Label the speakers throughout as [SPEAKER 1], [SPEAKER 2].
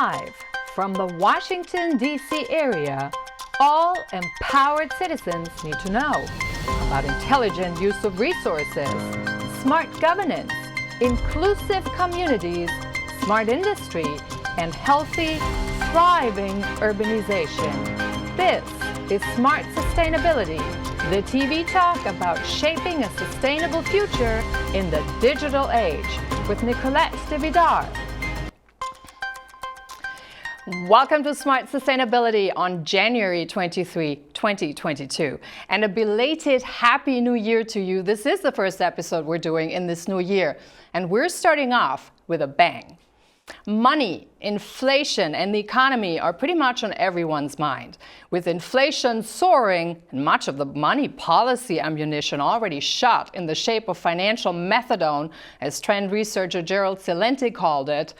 [SPEAKER 1] Live from the Washington, D.C. area, all empowered citizens need to know about intelligent use of resources, smart governance, inclusive communities, smart industry, and healthy, thriving urbanization. This is Smart Sustainability, the TV talk about shaping a sustainable future in the digital age with Nicolette DeVidar. Welcome to Smart Sustainability on January 23, 2022. And a belated Happy New Year to you. This is the first episode we're doing in this new year. And we're starting off with a bang. Money, inflation, and the economy are pretty much on everyone's mind. With inflation soaring and much of the money policy ammunition already shot in the shape of financial methadone, as trend researcher Gerald Celente called it,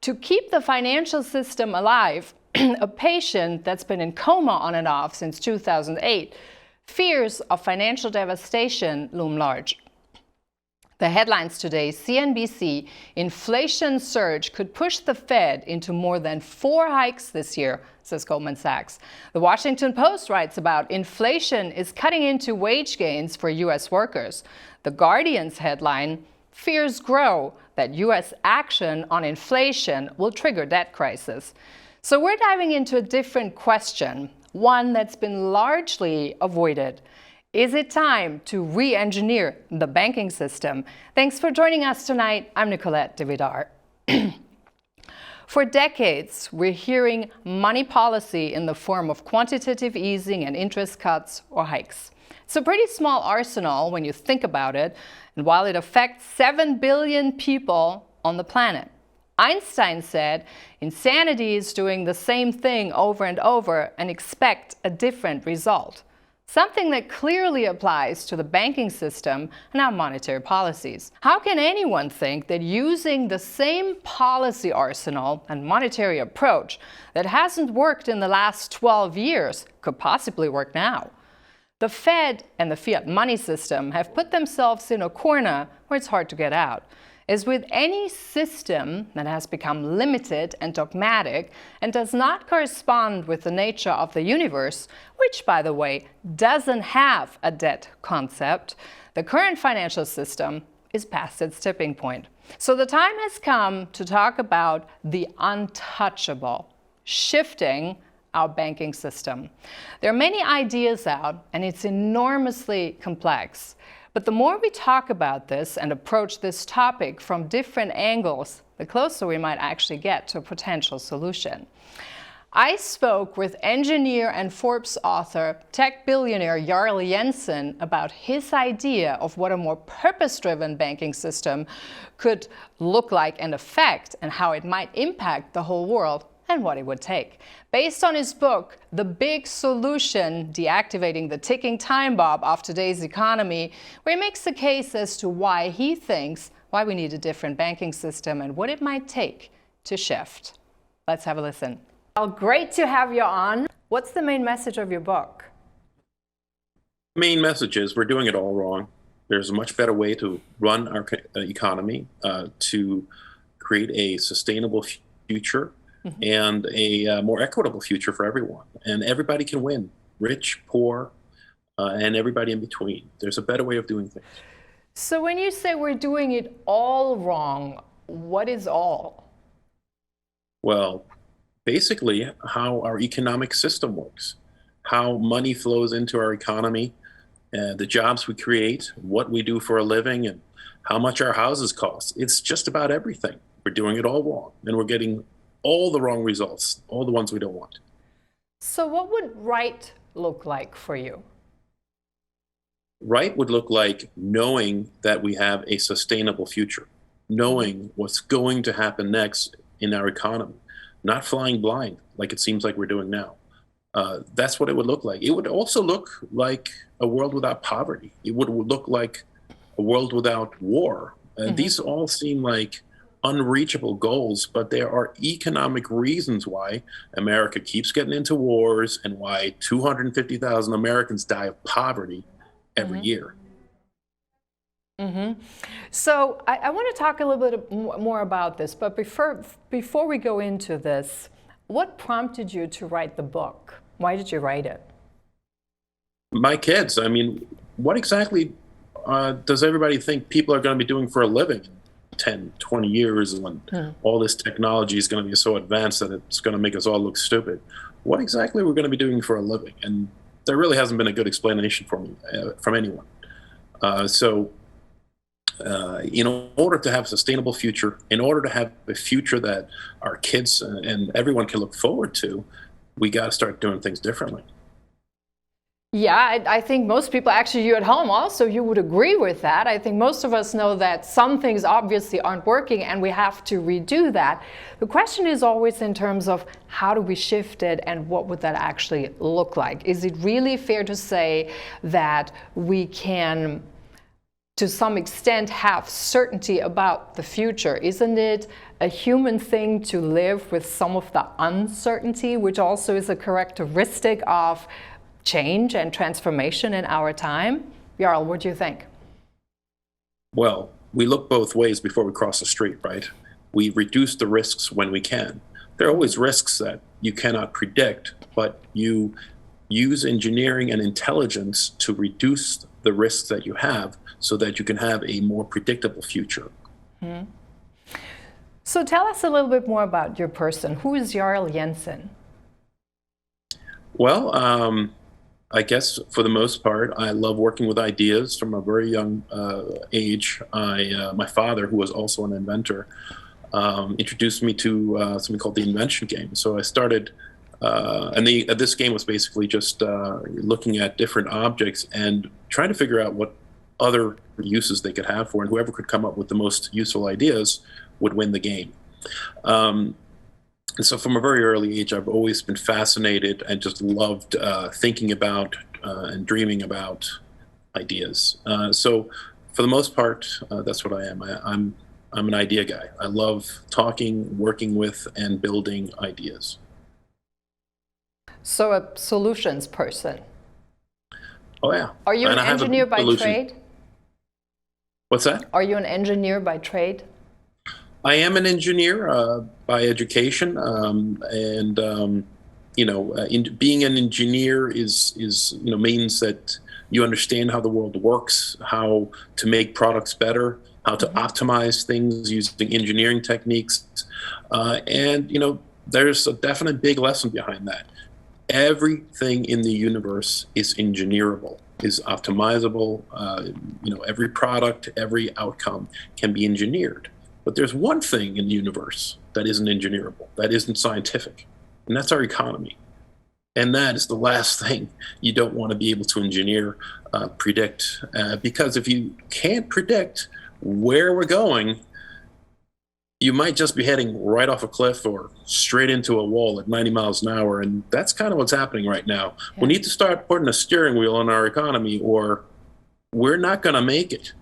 [SPEAKER 1] to keep the financial system alive, a patient that's been in coma on and off since 2008, fears of financial devastation loom large. The headlines today: CNBC, inflation surge could push the Fed into more than 4 hikes this year, says Goldman Sachs. The Washington Post writes about inflation is cutting into wage gains for U.S. workers. The Guardian's headline, fears grow that U.S. action on inflation will trigger debt crisis. So we're diving into a different question, one that's been largely avoided. Is it time to re-engineer the banking system? Thanks for joining us tonight. I'm Nicolette DeVidar. For decades, we're hearing money policy in the form of quantitative easing and interest cuts or hikes. It's a pretty small arsenal when you think about it, and while it affects 7 billion people on the planet. Einstein said, insanity is doing the same thing over and over and expect a different result. Something that clearly applies to the banking system and our monetary policies. How can anyone think that using the same policy arsenal and monetary approach that hasn't worked in the last 12 years could possibly work now? The Fed and the fiat money system have put themselves in a corner where it's hard to get out. As with any system that has become limited and dogmatic and does not correspond with the nature of the universe, which, by the way, doesn't have a debt concept, the current financial system is past its tipping point. So the time has come to talk about the untouchable, shifting our banking system. There are many ideas out, and it's enormously complex. But the more we talk about this and approach this topic from different angles, the closer we might actually get to a potential solution. I spoke with engineer and Forbes author, tech billionaire Jarl Jensen about his idea of what a more purpose-driven banking system could look like and affect, and how it might impact the whole world and what it would take. Based on his book, The Big Solution, Deactivating the Ticking Time Bomb of Today's Economy, where he makes the case as to why he thinks why we need a different banking system and what it might take to shift. Let's have a listen. Well, great to have you on. What's the main message of your book?
[SPEAKER 2] Main message is we're doing it all wrong. There's a much better way to run our economy, to create a sustainable future, and a more equitable future for everyone. And everybody can win, rich, poor, and everybody in between. There's a better way of doing things.
[SPEAKER 1] So when you say we're doing it all wrong, what is all?
[SPEAKER 2] Well, basically how our economic system works, how money flows into our economy, the jobs we create, what we do for a living, and how much our houses cost. It's just about everything. We're doing it all wrong, and we're getting all the wrong results, all the ones we don't want.
[SPEAKER 1] So what would right look like for you?
[SPEAKER 2] Right would look like knowing that we have a sustainable future, knowing what's going to happen next in our economy, not flying blind like it seems like we're doing now. That's what it would look like. It would also look like a world without poverty. It would look like a world without war. These all seem like unreachable goals, but there are economic reasons why America keeps getting into wars and why 250,000 Americans die of poverty every year.
[SPEAKER 1] So I want to talk a little bit more about this, but before we go into this, what prompted you to write the book? Why did you write it?
[SPEAKER 2] My kids, I mean, what exactly does everybody think people are going to be doing for a living in 10, 20 years when all this technology is going to be so advanced that it's going to make us all look stupid? What exactly we're going to be doing for a living? And there really hasn't been a good explanation for me, from anyone. In order to have a sustainable future, in order to have a future that our kids and everyone can look forward to, we got to start doing things differently.
[SPEAKER 1] Yeah, I think most people, actually you at home also, you would agree with that. I think most of us know that some things obviously aren't working and we have to redo that. The question is always in terms of how do we shift it and what would that actually look like? Is it really fair to say that we can, to some extent, have certainty about the future? Isn't it a human thing to live with some of the uncertainty, which also is a characteristic of change and transformation in our time? Jarl, what do you think?
[SPEAKER 2] Well, we look both ways before we cross the street, right? We reduce the risks when we can. There are always risks that you cannot predict, but you use engineering and intelligence to reduce the risks that you have so that you can have a more predictable future.
[SPEAKER 1] So tell us a little bit more about your person. Who is Jarl Jensen?
[SPEAKER 2] Well, I guess for the most part, I love working with ideas from a very young age. My father, who was also an inventor, introduced me to something called the invention game. So I started, and this game was basically just looking at different objects and trying to figure out what other uses they could have for, and whoever could come up with the most useful ideas would win the game. And so from a very early age, I've always been fascinated and just loved thinking about and dreaming about ideas. So for the most part, that's what I am. I'm an idea guy. I love talking, working with, and building ideas.
[SPEAKER 1] So a solutions person.
[SPEAKER 2] Oh, yeah.
[SPEAKER 1] Are you an engineer by trade?
[SPEAKER 2] What's that?
[SPEAKER 1] Are you an engineer by trade?
[SPEAKER 2] I am an engineer by education, being an engineer means that you understand how the world works, how to make products better, how to optimize things using engineering techniques, there's a definite big lesson behind that. Everything in the universe is engineerable, is optimizable. Every product, every outcome can be engineered. But there's one thing in the universe that isn't engineerable, that isn't scientific, and that's our economy. And that is the last thing you don't want to be able to engineer, predict, because if you can't predict where we're going, you might just be heading right off a cliff or straight into a wall at 90 miles an hour, and that's kind of what's happening right now. Yeah. We need to start putting a steering wheel on our economy, or we're not going to make it.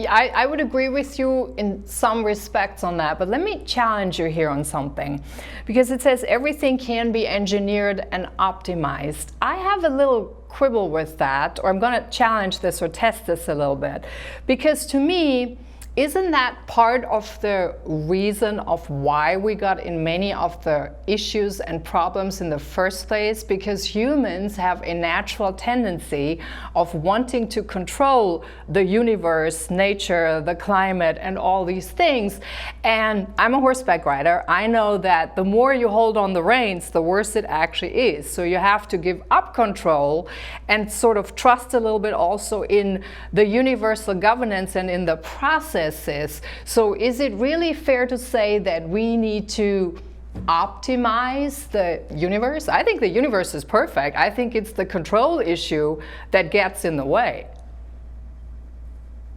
[SPEAKER 1] I would agree with you in some respects on that, but let me challenge you here on something, because it says everything can be engineered and optimized. I have a little quibble with that, or I'm going to challenge this or test this a little bit, because to me, isn't that part of the reason of why we got in many of the issues and problems in the first place? Because humans have a natural tendency of wanting to control the universe, nature, the climate, and all these things. And I'm a horseback rider. I know that the more you hold on the reins, the worse it actually is. So you have to give up control and sort of trust a little bit also in the universal governance and in the process. So is it really fair to say that we need to optimize the universe? I think the universe is perfect. I think it's the control issue that gets in the way.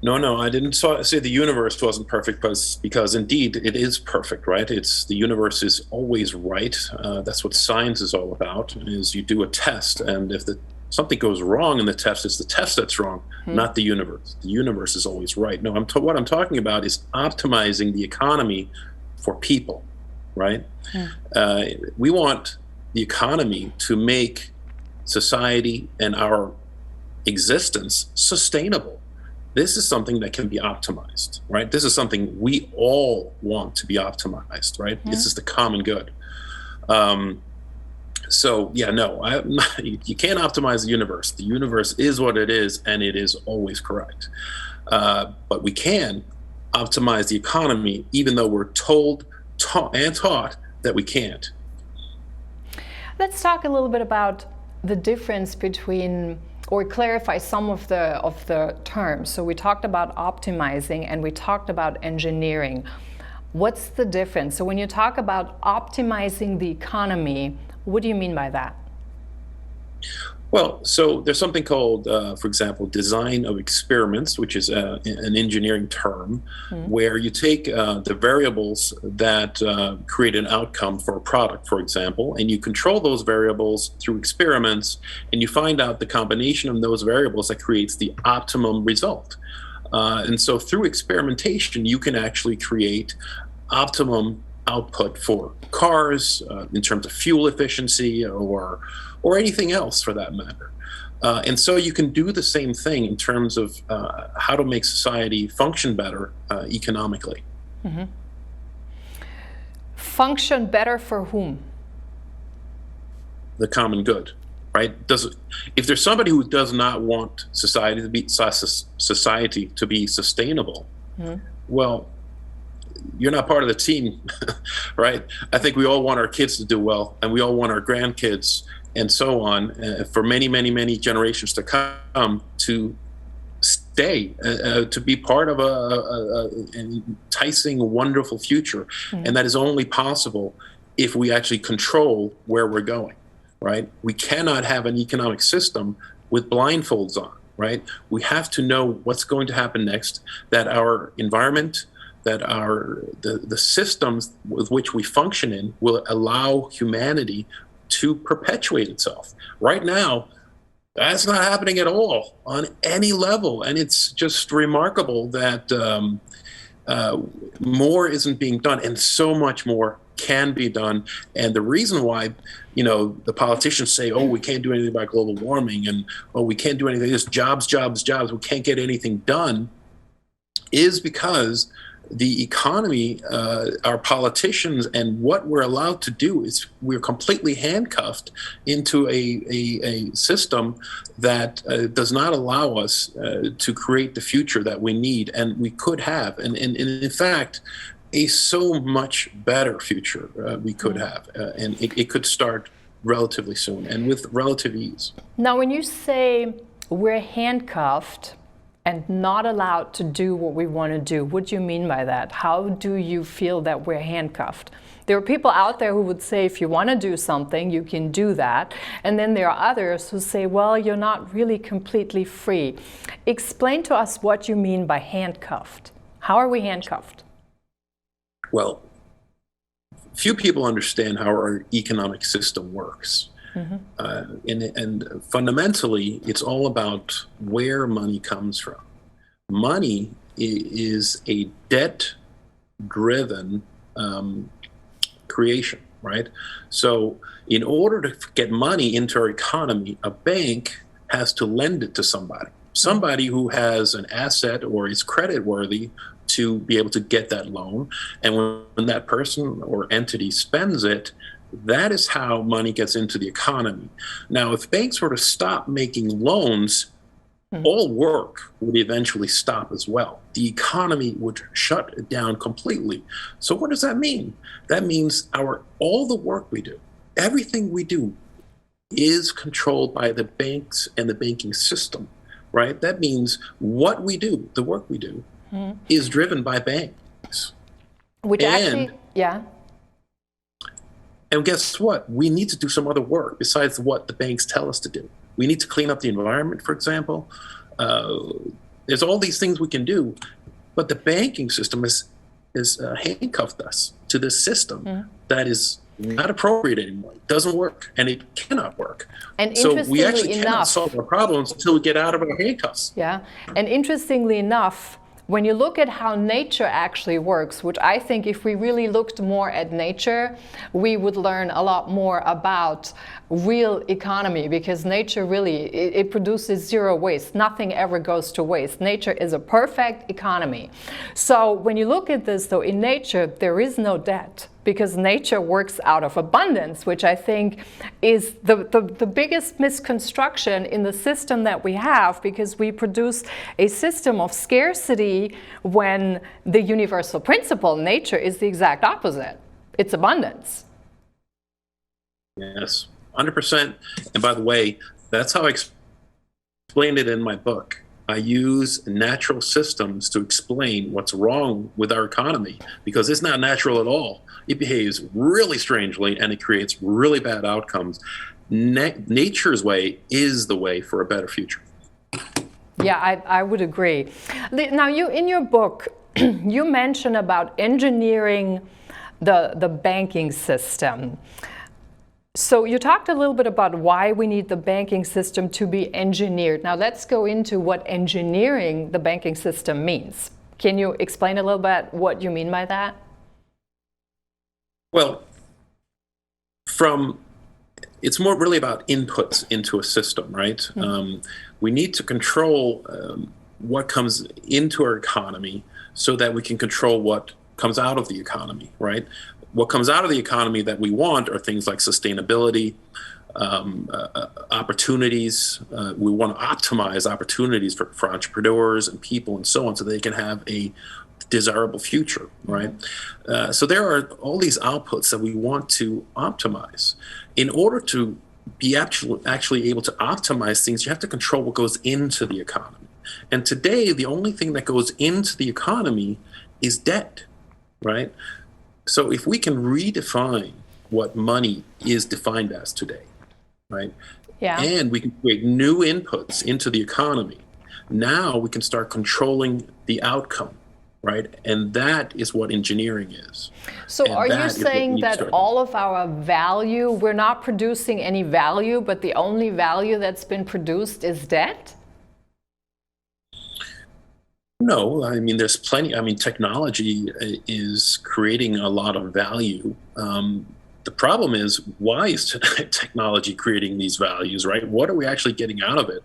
[SPEAKER 2] No, I didn't say the universe wasn't perfect, because indeed it is perfect, right? The universe is always right. That's what science is all about, is you do a test, and if something goes wrong in the test, it's the test that's wrong, not the universe. The universe is always right. No, what I'm talking about is optimizing the economy for people, right? We want the economy to make society and our existence sustainable. This is something that can be optimized, right? This is something we all want to be optimized, right? This is the common good. So yeah, no, you can't optimize the universe. The universe is what it is, and it is always correct. But we can optimize the economy, even though we're taught that we can't.
[SPEAKER 1] Let's talk a little bit about the difference between, or clarify some of the terms. So we talked about optimizing and we talked about engineering. What's the difference? So when you talk about optimizing the economy, what do you mean by that?
[SPEAKER 2] Well, so there's something called, for example, design of experiments, which is an engineering term, where you take the variables that create an outcome for a product, for example, and you control those variables through experiments, and you find out the combination of those variables that creates the optimum result. And so through experimentation, you can actually create optimum output for cars in terms of fuel efficiency or anything else for that matter. And so you can do the same thing in terms of how to make society function better economically.
[SPEAKER 1] Function better for whom?
[SPEAKER 2] The common good, right? If there's somebody who does not want society to be sustainable, well, you're not part of the team, right? I think we all want our kids to do well, and we all want our grandkids and so on for many, many, many generations to come to stay, to be part of an enticing, wonderful future. And that is only possible if we actually control where we're going, right? We cannot have an economic system with blindfolds on, right? We have to know what's going to happen next, that our environment, that the systems with which we function in will allow humanity to perpetuate itself. Right now, that's not happening at all on any level, and it's just remarkable that more isn't being done, and so much more can be done. And the reason why, the politicians say, "Oh, we can't do anything about global warming," and "Oh, we can't do anything. Just jobs, jobs, jobs. We can't get anything done," is because the economy, our politicians, and what we're allowed to do is we're completely handcuffed into a system that does not allow us to create the future that we need and we could have. And in fact, a so much better future we could have. And it could start relatively soon and with relative ease.
[SPEAKER 1] Now, when you say we're handcuffed and not allowed to do what we want to do, what do you mean by that? How do you feel that we're handcuffed? There are people out there who would say, if you want to do something, you can do that. And then there are others who say, well, you're not really completely free. Explain to us what you mean by handcuffed. How are we handcuffed?
[SPEAKER 2] Well, few people understand how our economic system works. And fundamentally, it's all about where money comes from. Money is a debt-driven creation, right? So in order to get money into our economy, a bank has to lend it to somebody who has an asset or is creditworthy to be able to get that loan. And when that person or entity spends it, that is how money gets into the economy. Now, if banks were to stop making loans, all work would eventually stop as well. The economy would shut down completely. So what does that mean? That means all the work we do, everything we do, is controlled by the banks and the banking system, right? That means what we do, the work we do, is driven by banks. And guess what? We need to do some other work besides what the banks tell us to do. We need to clean up the environment, for example. There's all these things we can do, but the banking system is handcuffed us to this system that is not appropriate anymore. It doesn't work, and it cannot work.
[SPEAKER 1] And
[SPEAKER 2] so we actually cannot solve our problems until we get out of our handcuffs.
[SPEAKER 1] Yeah, and interestingly enough, when you look at how nature actually works, which I think if we really looked more at nature, we would learn a lot more about real economy, because nature really, it produces zero waste. Nothing ever goes to waste. Nature is a perfect economy. So when you look at this, though, in nature, there is no debt, because nature works out of abundance, which I think is the biggest misconstruction in the system that we have, because we produce a system of scarcity when the universal principle, nature, is the exact opposite. It's abundance.
[SPEAKER 2] Yes, 100%. And by the way, that's how I explained it in my book. I use natural systems to explain what's wrong with our economy, because it's not natural at all. It behaves really strangely, and it creates really bad outcomes. Nature's way is the way for a better future.
[SPEAKER 1] Yeah, I would agree. Now, you in your book, you mention about engineering the banking system. So you talked a little bit about why we need the banking system to be engineered. Now let's go into what engineering the banking system means. Can you explain a little bit what you mean by that?
[SPEAKER 2] Well, it's more really about inputs into a system, right? Mm-hmm. We need to control what comes into our economy so that we can control what comes out of the economy, right? What comes out of the economy that we want are things like sustainability, opportunities. We want to optimize opportunities for entrepreneurs and people and so on, so they can have a desirable future, right? So there are all these outputs that we want to optimize. In order to be actually able to optimize things, you have to control what goes into the economy. And today, the only thing that goes into the economy is debt, right? So if we can redefine what money is defined as today, right? Yeah. And we can create new inputs into the economy, now we can start controlling the outcome, right? And that is what engineering is.
[SPEAKER 1] So and are you saying that all of our value, we're not producing any value, but the only value that's been produced is debt?
[SPEAKER 2] No, I mean, there's plenty. I mean, technology is creating a lot of value. The problem is, why is technology creating these values, right? What are we actually getting out of it?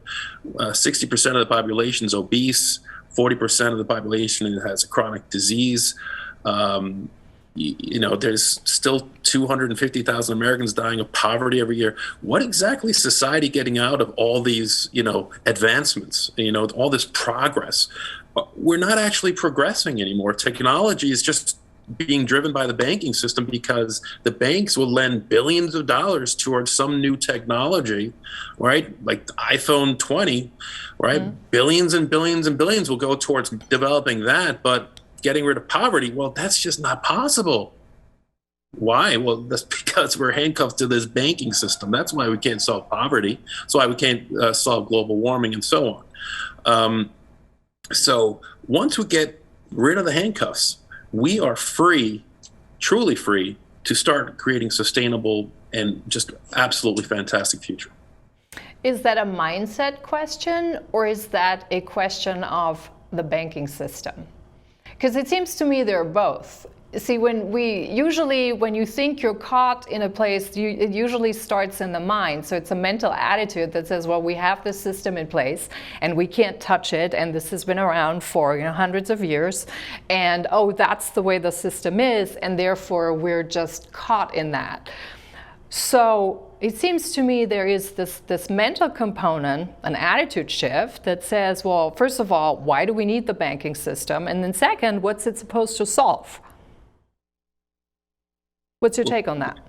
[SPEAKER 2] 60% of the population is obese. 40% of the population has a chronic disease. There's still 250,000 Americans dying of poverty every year. What exactly is society getting out of all these, advancements, all this progress? We're not actually progressing anymore. Technology is just being driven by the banking system, because the banks will lend billions of dollars towards some new technology, right? Like the iPhone 20, right? Mm-hmm. Billions and billions and billions will go towards developing that, but getting rid of poverty, well, that's just not possible. Why? Well, that's because we're handcuffed to this banking system. That's why we can't solve poverty. That's why we can't solve global warming and so on. So once we get rid of the handcuffs, we are free, truly free, to start creating sustainable and just absolutely fantastic future.
[SPEAKER 1] Is that a mindset question, or is that a question of the banking system? Because it seems to me they're both. See, when you think you're caught in a place, it usually starts in the mind. So it's a mental attitude that says, well, we have this system in place and we can't touch it, and this has been around for hundreds of years, and that's the way the system is, and therefore we're just caught in that. So it seems to me there is this mental component, an attitude shift that says, well, first of all, why do we need the banking system? And then second, what's it supposed to solve? What's your take on that?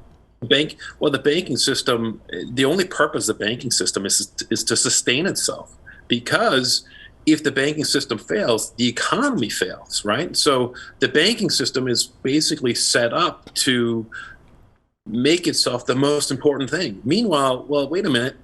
[SPEAKER 2] The banking system, the only purpose of the banking system is to sustain itself, because if the banking system fails, the economy fails, right? So the banking system is basically set up to make itself the most important thing. Meanwhile, well, wait a minute,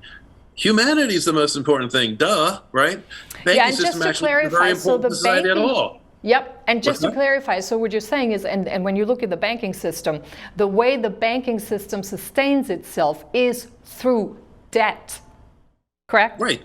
[SPEAKER 2] humanity is the most important thing, duh, right?
[SPEAKER 1] Banking system actually is very important to society at all. Yep, and just to clarify, so what you're saying is, and when you look at the banking system, the way the banking system sustains itself is through debt, correct?
[SPEAKER 2] Right,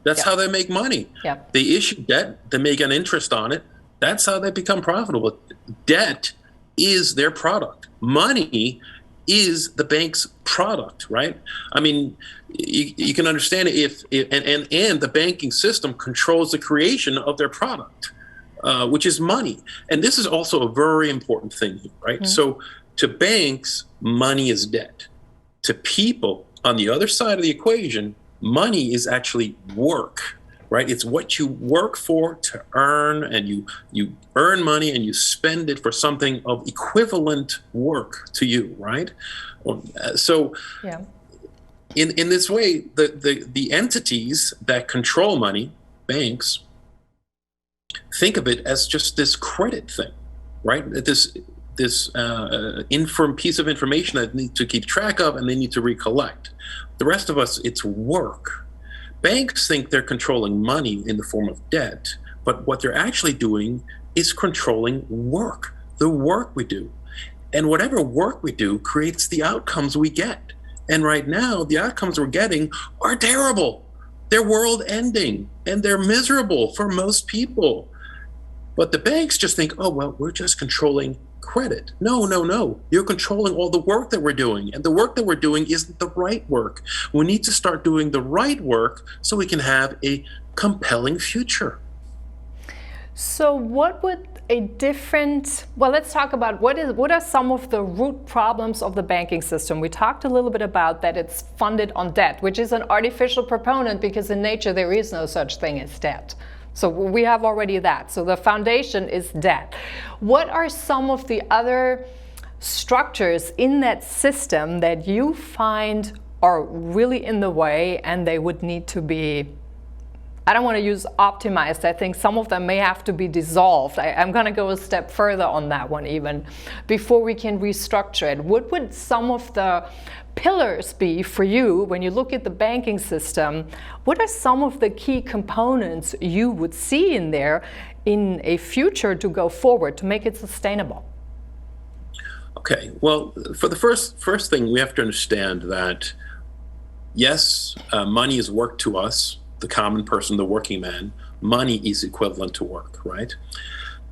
[SPEAKER 2] that's how they make money. Yep. They issue debt, they make an interest on it, That's how they become profitable. Debt is their product. Money is the bank's product, right? I mean, you can understand it and the banking system controls the creation of their product, which is money. And this is also a very important thing here, right? Mm-hmm. So to banks, money is debt. To people, on the other side of the equation, money is actually work, right? It's what you work for to earn, and you earn money and you spend it for something of equivalent work to you, right? So in this way, the entities that control money, banks, think of it as just this credit thing, right? This piece of information that they need to keep track of and they need to recollect. The rest of us, it's work. Banks think they're controlling money in the form of debt, but what they're actually doing is controlling work, the work we do. And whatever work we do creates the outcomes we get. And right now, the outcomes we're getting are terrible. They're world-ending, and they're miserable for most people. But the banks just think, oh, well, we're just controlling credit. No. You're controlling all the work that we're doing. And the work that we're doing isn't the right work. We need to start doing the right work so we can have a compelling future.
[SPEAKER 1] So what would let's talk about what are some of the root problems of the banking system. We talked a little bit about that it's funded on debt, which is an artificial proponent because in nature there is no such thing as debt. So we have already that. So the foundation is debt. What are some of the other structures in that system that you find are really in the way and they would need to be, I don't want to use optimized. I think some of them may have to be dissolved. I'm going to go a step further on that one even before we can restructure it. What would some of the pillars be for you when you look at the banking system? What are some of the key components you would see in there in a future to go forward to make it sustainable?
[SPEAKER 2] Okay, well, for the first thing, we have to understand that, yes, money is work to us, the common person, the working man. Money is equivalent to work, right?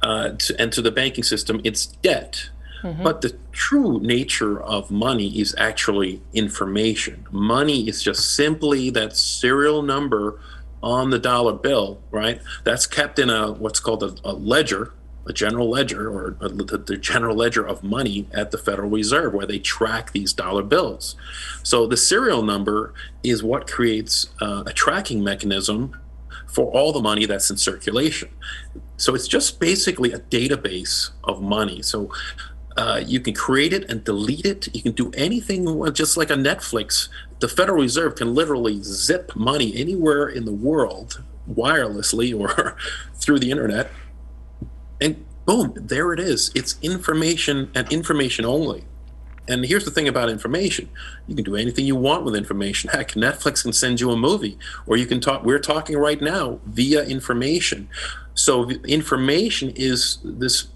[SPEAKER 2] And to the banking system, it's debt. Mm-hmm. But the true nature of money is actually information. Money is just simply that serial number on the dollar bill, right? That's kept in what's called a ledger, a general ledger, or the general ledger of money at the Federal Reserve, where they track these dollar bills. So the serial number is what creates a tracking mechanism for all the money that's in circulation. So it's just basically a database of money. So you can create it and delete it. You can do anything, just like a Netflix. The Federal Reserve can literally zip money anywhere in the world wirelessly or through the internet. And boom, there it is. It's information and information only. And here's the thing about information. You can do anything you want with information. Heck, Netflix can send you a movie, or you can talk. We're talking right now via information. So information is this.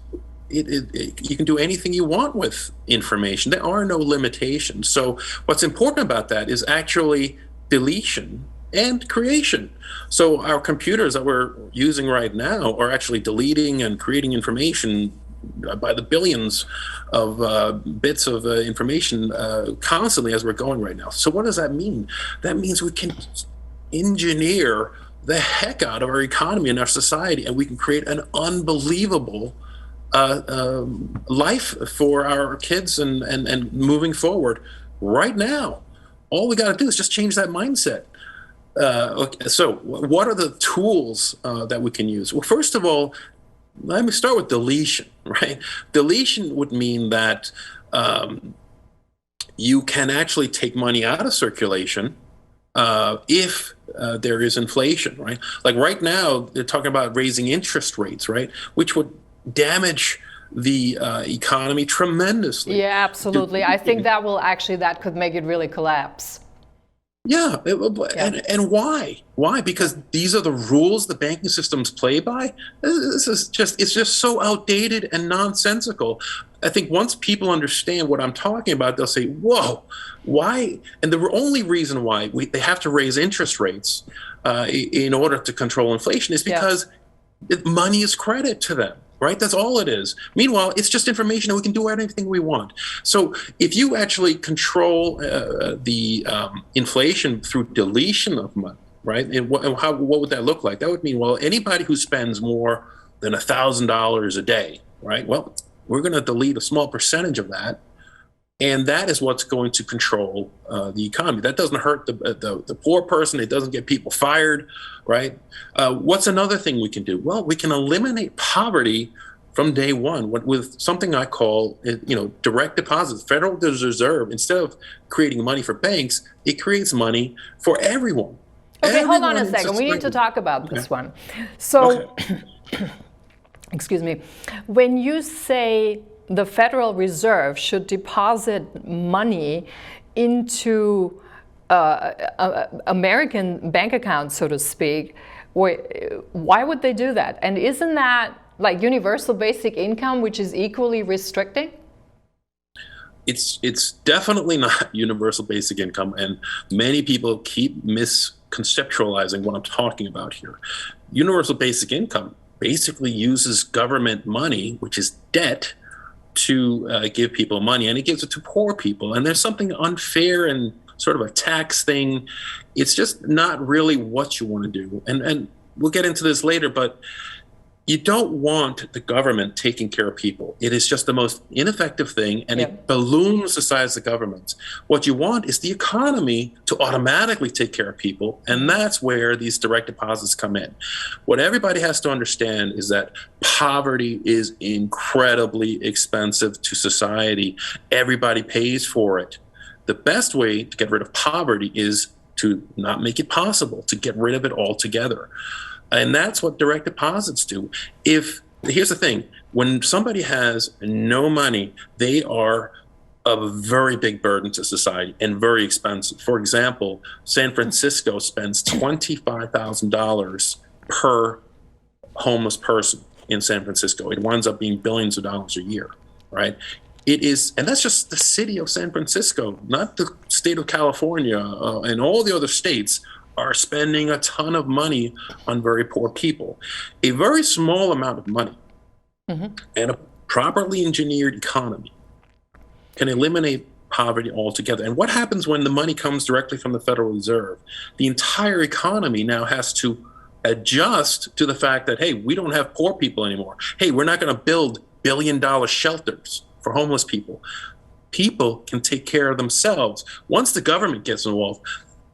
[SPEAKER 2] You can do anything you want with information. There are no limitations. So what's important about that is actually deletion and creation. So our computers that we're using right now are actually deleting and creating information by the billions of bits of information constantly as we're going right now. So what does that mean? That means we can engineer the heck out of our economy and our society, and we can create an unbelievable life for our kids and moving forward right now. All we got to do is just change that mindset. Okay, so what are the tools that we can use? Well, first of all, let me start with deletion, right? Deletion would mean that you can actually take money out of circulation if there is inflation, right? Like right now, they're talking about raising interest rates, right? Which would damage the economy tremendously.
[SPEAKER 1] Yeah, absolutely. I think that could make it really collapse.
[SPEAKER 2] Yeah, and why? Why? Because these are the rules the banking systems play by. It's just so outdated and nonsensical. I think once people understand what I'm talking about, they'll say, "Whoa, why?" And the only reason why they have to raise interest rates in order to control inflation is because money is credit to them. right? That's all it is. Meanwhile, it's just information and we can do anything we want. So if you actually control the inflation through deletion of money, right? And what would that look like? That would mean, well, anybody who spends more than $1,000 a day, right? Well, we're going to delete a small percentage of that. And that is what's going to control the economy. That doesn't hurt the poor person. It doesn't get people fired, right? What's another thing we can do? Well, we can eliminate poverty from day one with something I call, direct deposits. Federal Reserve, instead of creating money for banks, it creates money for everyone.
[SPEAKER 1] Okay, hold on a second. We need to talk about this one. So, excuse me. When you say the Federal Reserve should deposit money into American bank accounts, so to speak, why would they do that? And isn't that like universal basic income, which is equally restricting?
[SPEAKER 2] It's definitely not universal basic income, and many people keep misconceptualizing what I'm talking about here. Universal basic income basically uses government money, which is debt, to give people money, and it gives it to poor people. And there's something unfair and sort of a tax thing. It's just not really what you want to do. And we'll get into this later, but you don't want the government taking care of people. It is just the most ineffective thing, and it balloons the size of the government. What you want is the economy to automatically take care of people, and that's where these direct deposits come in. What everybody has to understand is that poverty is incredibly expensive to society. Everybody pays for it. The best way to get rid of poverty is to not make it possible, to get rid of it altogether. And that's what direct deposits do. Here's the thing, when somebody has no money, they are a very big burden to society and very expensive. For example, San Francisco spends $25,000 per homeless person in San Francisco. It winds up being billions of dollars a year, right? It is, and that's just the city of San Francisco, not the state of California and all the other states are spending a ton of money on very poor people. A very small amount of money and a properly engineered economy can eliminate poverty altogether. And what happens when the money comes directly from the Federal Reserve? The entire economy now has to adjust to the fact that, hey, we don't have poor people anymore. Hey, we're not going to build billion-dollar shelters for homeless people. People can take care of themselves. Once the government gets involved,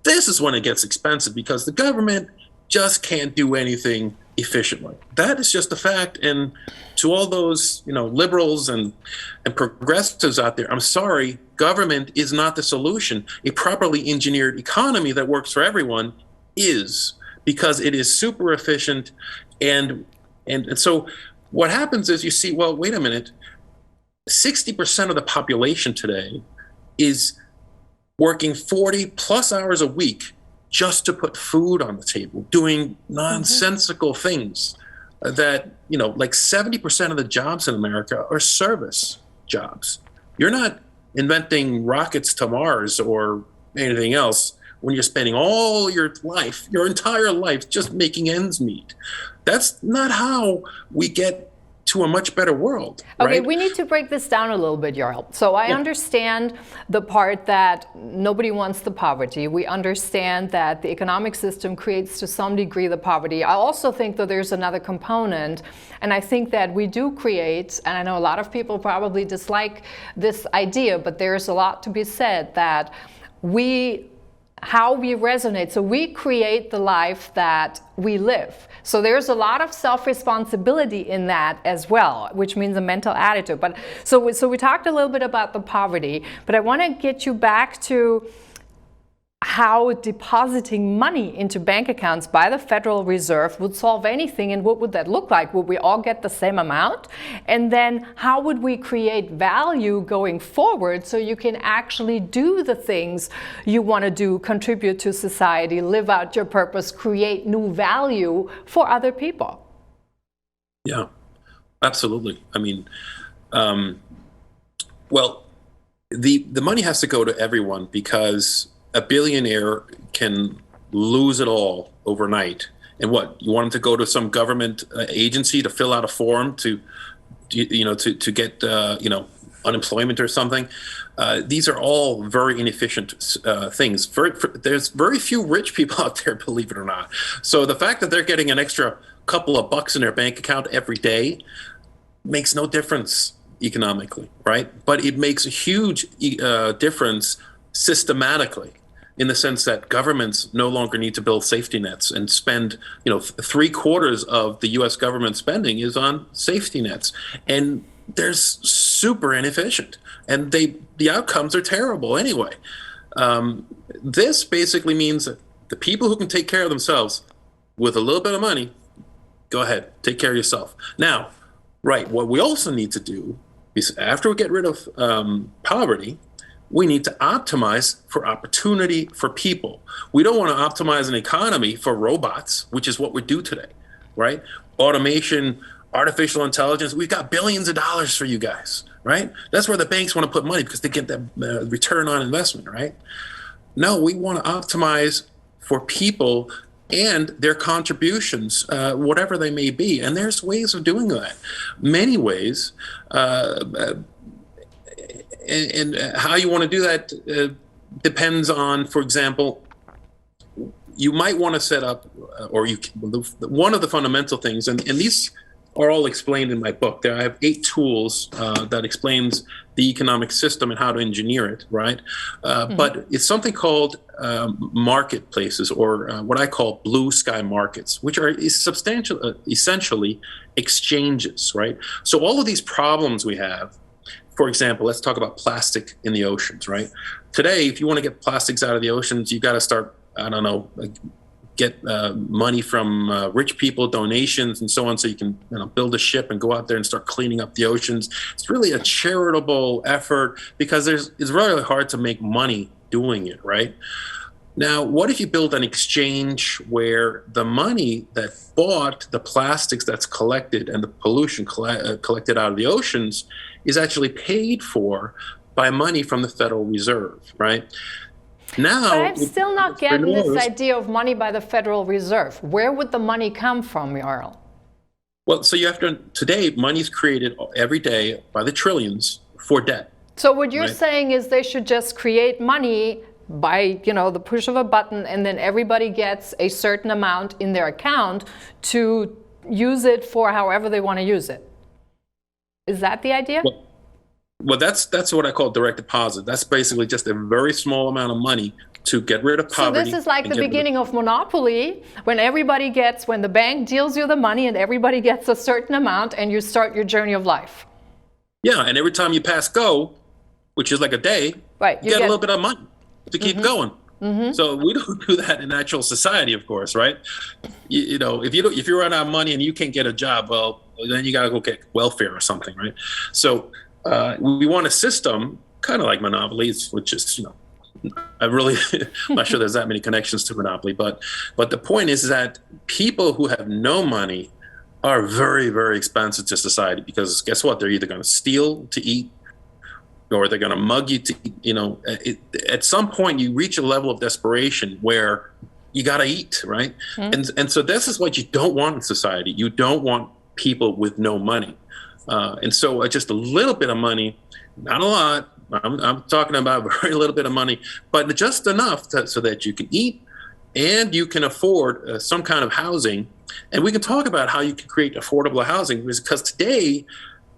[SPEAKER 2] this is when it gets expensive, because the government just can't do anything efficiently. That is just a fact. And to all those, liberals and progressives out there, I'm sorry, government is not the solution. A properly engineered economy that works for everyone is, because it is super efficient. And so what happens is you see, well, wait a minute, 60% of the population today is working 40 plus hours a week just to put food on the table, doing nonsensical things that, like 70% of the jobs in America are service jobs. You're not inventing rockets to Mars or anything else when you're spending all your life, your entire life, just making ends meet. That's not how we get to a much better world.
[SPEAKER 1] Okay,
[SPEAKER 2] right?
[SPEAKER 1] We need to break this down a little bit, Jarl. So I understand the part that nobody wants the poverty. We understand that the economic system creates to some degree the poverty. I also think that there's another component, and I think that we do create, and I know a lot of people probably dislike this idea, but there's a lot to be said that how we resonate. So we create the life that we live. So there's a lot of self-responsibility in that as well, which means a mental attitude. But so we talked a little bit about the poverty, but I want to get you back to how depositing money into bank accounts by the Federal Reserve would solve anything, and what would that look like? Would we all get the same amount? And then how would we create value going forward so you can actually do the things you want to do, contribute to society, live out your purpose, create new value for other people?
[SPEAKER 2] Yeah, absolutely. I mean, well, the money has to go to everyone, because a billionaire can lose it all overnight And what, you want them to go to some government agency to fill out a form to get unemployment or something? These are all very inefficient things. There's very few rich people out there, believe it or not. So the fact that they're getting an extra couple of bucks in their bank account every day makes no difference economically, right? But it makes a huge difference systematically, in the sense that governments no longer need to build safety nets and spend, 3/4 of the U.S. government spending is on safety nets, and they're super inefficient, and the outcomes are terrible anyway. This basically means that the people who can take care of themselves with a little bit of money, go ahead, take care of yourself. Now, right, what we also need to do is, after we get rid of poverty, we need to optimize for opportunity for people. We don't want to optimize an economy for robots, which is what we do today, right? Automation, artificial intelligence, we've got billions of dollars for you guys, right? That's where the banks want to put money because they get that return on investment, right? No, we want to optimize for people and their contributions, whatever they may be. And there's ways of doing that, many ways. And how you want to do that depends on, for example, you might want to set up, one of the fundamental things, and these are all explained in my book. I have 8 tools that explains the economic system and how to engineer it, right? But it's something called marketplaces, or what I call blue sky markets, which are essentially exchanges, right? So all of these problems we have, for example, let's talk about plastic in the oceans, right? Today, if you want to get plastics out of the oceans, you got to start, get money from rich people, donations, and so on, so you can build a ship and go out there and start cleaning up the oceans. It's really a charitable effort because it's really hard to make money doing it, right? Now, what if you build an exchange where the money that bought the plastics that's collected and the pollution collected out of the oceans is actually paid for by money from the Federal Reserve, right? Now,
[SPEAKER 1] but I'm still not getting this idea of money by the Federal Reserve. Where would the money come from, Jarl?
[SPEAKER 2] Well, so today, money's created every day by the trillions for debt.
[SPEAKER 1] So what you're saying is they should just create money by, the push of a button, and then everybody gets a certain amount in their account to use it for however they want to use it. Is that the idea?
[SPEAKER 2] Well, that's what I call direct deposit. That's basically just a very small amount of money to get rid of poverty.
[SPEAKER 1] So this is like the beginning of monopoly, when the bank deals you the money and everybody gets a certain amount and you start your journey of life.
[SPEAKER 2] Yeah, and every time you pass go, which is like a day,
[SPEAKER 1] right,
[SPEAKER 2] you get a little bit of money to keep going. So we don't do that in actual society, of course, right? If you run out of money and you can't get a job, well, then you got to go get welfare or something, right? So we want a system kind of like monopolies, which is, I'm not sure there's that many connections to monopoly, but the point is that people who have no money are very, very expensive to society, because guess what? They're either going to steal to eat, or they're going to mug you to eat. At some point you reach a level of desperation where you got to eat, right? And so this is what you don't want in society. You don't want people with no money. And so just a little bit of money, not a lot, I'm talking about very little bit of money, but just enough so that you can eat and you can afford some kind of housing. And we can talk about how you can create affordable housing, because today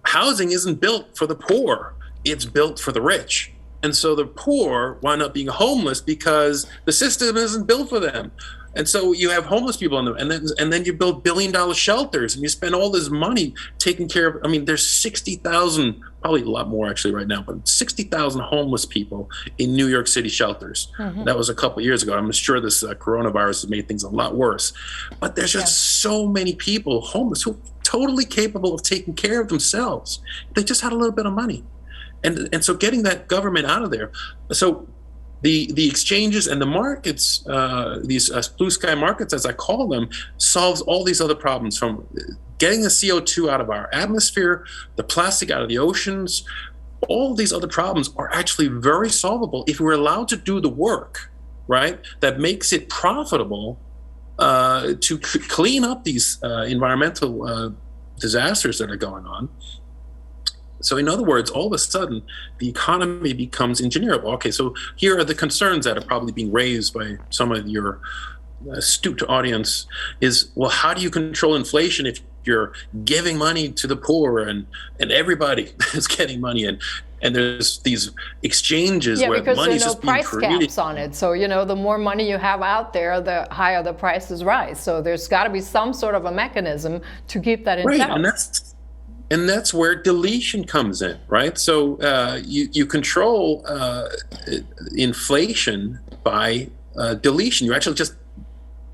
[SPEAKER 2] housing isn't built for the poor, it's built for the rich. And so the poor wind up being homeless because the system isn't built for them. And so you have homeless people in them, and then you build billion-dollar shelters, and you spend all this money taking care of. There's 60,000, probably a lot more actually right now, but 60,000 homeless people in New York City shelters. That was a couple of years ago. I'm sure this coronavirus has made things a lot worse. But there's just so many people homeless who are totally capable of taking care of themselves. They just had a little bit of money. And so getting that government out of there. So the exchanges and the markets, these blue sky markets, as I call them, solves all these other problems, from getting the CO2 out of our atmosphere, the plastic out of the oceans. All these other problems are actually very solvable if we're allowed to do the work, right? That makes it profitable to clean up these environmental disasters that are going on. So in other words, all of a sudden, the economy becomes engineerable. Okay, so here are the concerns that are probably being raised by some of your astute audience is, well, how do you control inflation if you're giving money to the poor and everybody is getting money and there's these exchanges where money's just being created.
[SPEAKER 1] Price caps on it. So, the more money you have out there, the higher the prices rise. So there's got to be some sort of a mechanism to keep that in check.
[SPEAKER 2] And that's where deletion comes in, right? So you control inflation by deletion. You actually just,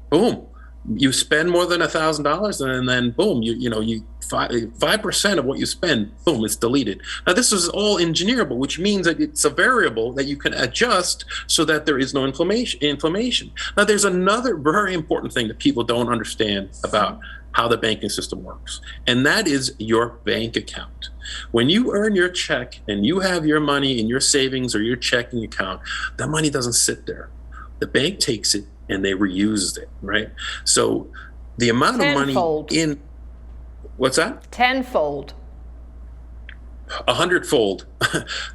[SPEAKER 2] boom, you spend more than $1,000, and then boom, you 5% of what you spend, boom, it's deleted. Now this is all engineerable, which means that it's a variable that you can adjust so that there is no inflammation. Now there's another very important thing that people don't understand about how the banking system works, and that is your bank account. When you earn your check and you have your money in your savings or your checking account, that money doesn't sit there. The bank takes it and they reuse it, right? So the amount of money in, what's that?
[SPEAKER 1] Tenfold.
[SPEAKER 2] 100-fold.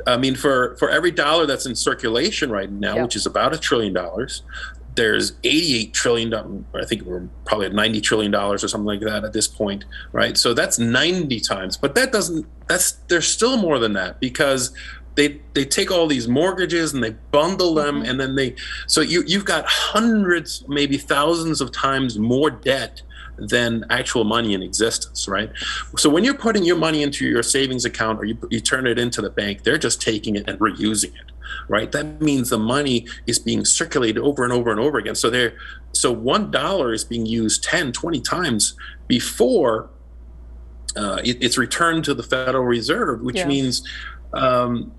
[SPEAKER 2] I mean, for every dollar that's in circulation right now, which is about $1 trillion, there's 88 trillion, I think we're probably at $90 trillion or something like that at this point, right? So that's 90 times, but there's still more than that, because they take all these mortgages and they bundle them, and then so you've got hundreds, maybe thousands of times more debt than actual money in existence, right? So when you're putting your money into your savings account or you turn it into the bank, they're just taking it and reusing it, right? That means the money is being circulated over and over and over again. So $1 is being used 10, 20 times before it's returned to the Federal Reserve, which means, so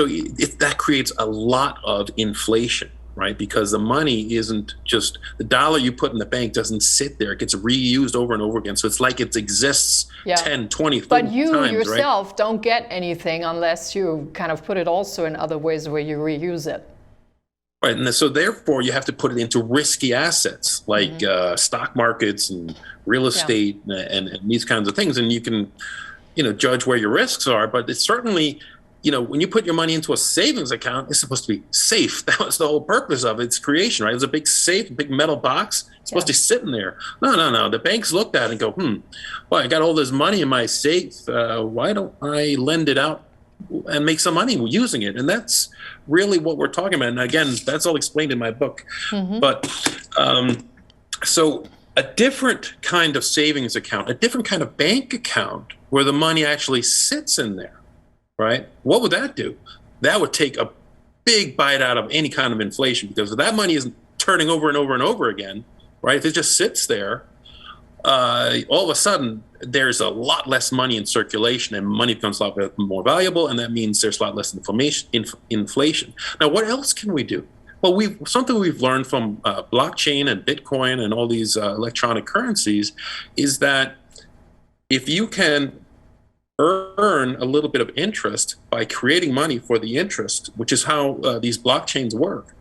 [SPEAKER 2] that creates a lot of inflation, right? Because the money isn't just, the dollar you put in the bank doesn't sit there. It gets reused over and over again. So it's like it exists 10, 20, 30
[SPEAKER 1] but you
[SPEAKER 2] times,
[SPEAKER 1] yourself
[SPEAKER 2] right?
[SPEAKER 1] Don't get anything unless you kind of put it also in other ways where you reuse it.
[SPEAKER 2] Right, and so therefore you have to put it into risky assets like stock markets and real estate and these kinds of things. And you can, judge where your risks are, but it's certainly, when you put your money into a savings account, it's supposed to be safe. That was the whole purpose of its creation, right? It was a big safe, big metal box. It's supposed to sit in there. No. The banks looked at it and go, well, I got all this money in my safe. Why don't I lend it out and make some money using it? And that's really what we're talking about. And again, that's all explained in my book. But so a different kind of savings account, a different kind of bank account where the money actually sits in there, right? What would that do? That would take a big bite out of any kind of inflation, because if that money isn't turning over and over and over again, right? If it just sits there, all of a sudden there's a lot less money in circulation and money becomes a lot more valuable, and that means there's a lot less inflation. Now, what else can we do? Well, something we've learned from blockchain and Bitcoin and all these electronic currencies is that if you can earn a little bit of interest by creating money for the interest, which is how these blockchains work,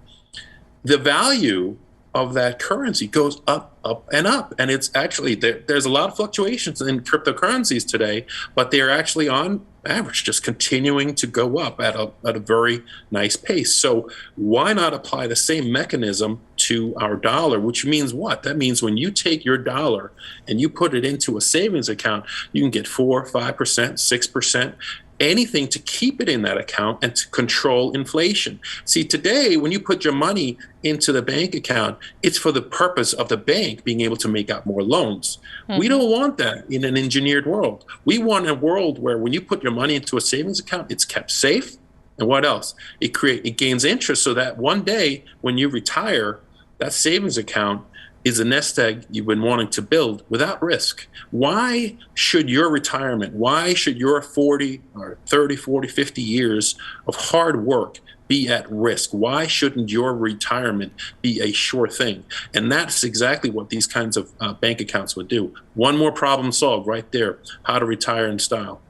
[SPEAKER 2] the value of that currency goes up, up, and up. And it's actually, there's a lot of fluctuations in cryptocurrencies today, but they're actually on average just continuing to go up at a very nice pace. So why not apply the same mechanism to our dollar, which means what? That means when you take your dollar and you put it into a savings account, you can get 4%, 5%, 6%, anything to keep it in that account and to control inflation. See, today, when you put your money into the bank account, it's for the purpose of the bank being able to make out more loans. We don't want that in an engineered world. We want a world where when you put your money into a savings account, it's kept safe. And what else? It gains interest so that one day when you retire, that savings account is a nest egg you've been wanting to build without risk. Why should your retirement, why should your 40 or 30, 40, 50 years of hard work be at risk? Why shouldn't your retirement be a sure thing? And that's exactly what these kinds of bank accounts would do. One more problem solved right there, how to retire in style.